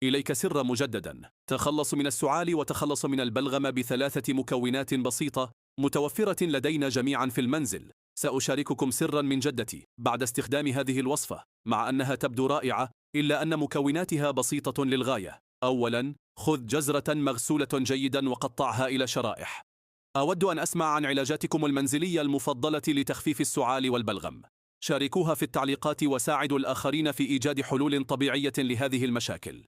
إليك سر مجددا: تخلص من السعال وتخلص من البلغم ب3 مكونات بسيطة متوفرة لدينا جميعا في المنزل. سأشارككم سرا من جدتي بعد استخدام هذه الوصفة. مع أنها تبدو رائعة إلا أن مكوناتها بسيطة للغاية. أولا، خذ جزرة مغسولة جيدا وقطعها إلى شرائح. أود أن أسمع عن علاجاتكم المنزلية المفضلة لتخفيف السعال والبلغم. شاركوها في التعليقات وساعدوا الآخرين في إيجاد حلول طبيعية لهذه المشاكل.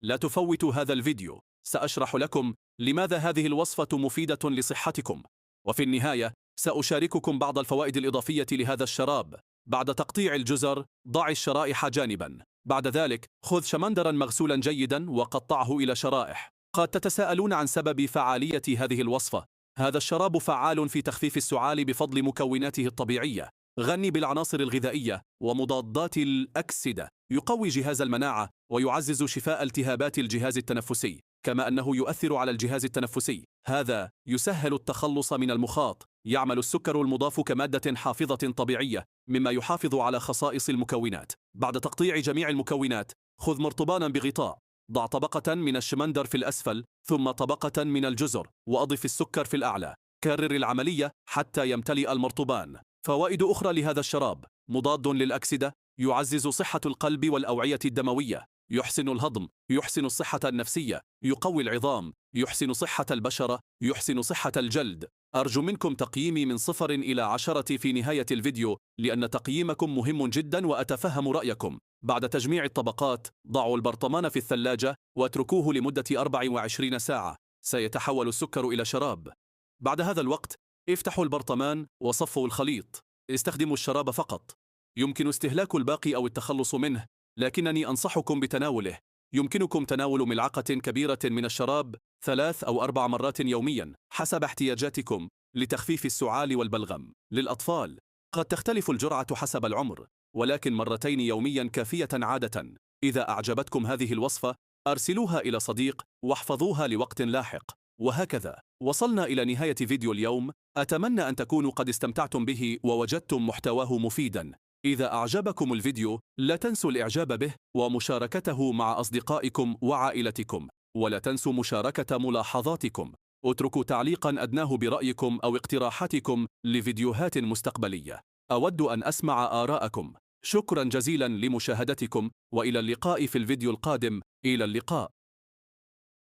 لا تفوتوا هذا الفيديو، سأشرح لكم لماذا هذه الوصفة مفيدة لصحتكم. وفي النهاية سأشارككم بعض الفوائد الإضافية لهذا الشراب. بعد تقطيع الجزر، ضع الشرائح جانبا. بعد ذلك خذ شمندرا مغسولا جيدا وقطعه إلى شرائح. قد تتساءلون عن سبب فعالية هذه الوصفة. هذا الشراب فعال في تخفيف السعال بفضل مكوناته الطبيعية، غني بالعناصر الغذائية ومضادات الأكسدة، يقوي جهاز المناعة ويعزز شفاء التهابات الجهاز التنفسي، كما أنه يؤثر على الجهاز التنفسي. هذا يسهل التخلص من المخاط. يعمل السكر المضاف كمادة حافظة طبيعية، مما يحافظ على خصائص المكونات. بعد تقطيع جميع المكونات، خذ مرطبانا بغطاء. ضع طبقة من الشمندر في الأسفل، ثم طبقة من الجزر، وأضف السكر في الأعلى. كرر العملية حتى يمتلئ المرطبان. فوائد أخرى لهذا الشراب: مضاد للأكسدة، يعزز صحة القلب والأوعية الدموية، يحسن الهضم، يحسن الصحة النفسية، يقوي العظام، يحسن صحة البشرة، يحسن صحة الجلد. أرجو منكم تقييمي من 0 إلى 10 في نهاية الفيديو، لأن تقييمكم مهم جدا وأتفهم رأيكم. بعد تجميع الطبقات، ضعوا البرطمان في الثلاجة واتركوه لمدة 24 ساعة. سيتحول السكر إلى شراب. بعد هذا الوقت، افتحوا البرطمان وصفوا الخليط. استخدموا الشراب فقط. يمكن استهلاك الباقي أو التخلص منه، لكنني أنصحكم بتناوله. يمكنكم تناول ملعقة كبيرة من الشراب 3 أو 4 مرات يوميا حسب احتياجاتكم لتخفيف السعال والبلغم. للأطفال قد تختلف الجرعة حسب العمر، ولكن 2 يوميا كافية عادة. إذا أعجبتكم هذه الوصفة، أرسلوها إلى صديق واحفظوها لوقت لاحق. وهكذا وصلنا إلى نهاية فيديو اليوم. أتمنى أن تكونوا قد استمتعتم به ووجدتم محتواه مفيدا. إذا أعجبكم الفيديو، لا تنسوا الإعجاب به ومشاركته مع أصدقائكم وعائلتكم. ولا تنسوا مشاركة ملاحظاتكم. اتركوا تعليقا أدناه برأيكم أو اقتراحاتكم لفيديوهات مستقبلية. أود أن أسمع آراءكم. شكرا جزيلا لمشاهدتكم، وإلى اللقاء في الفيديو القادم. إلى اللقاء.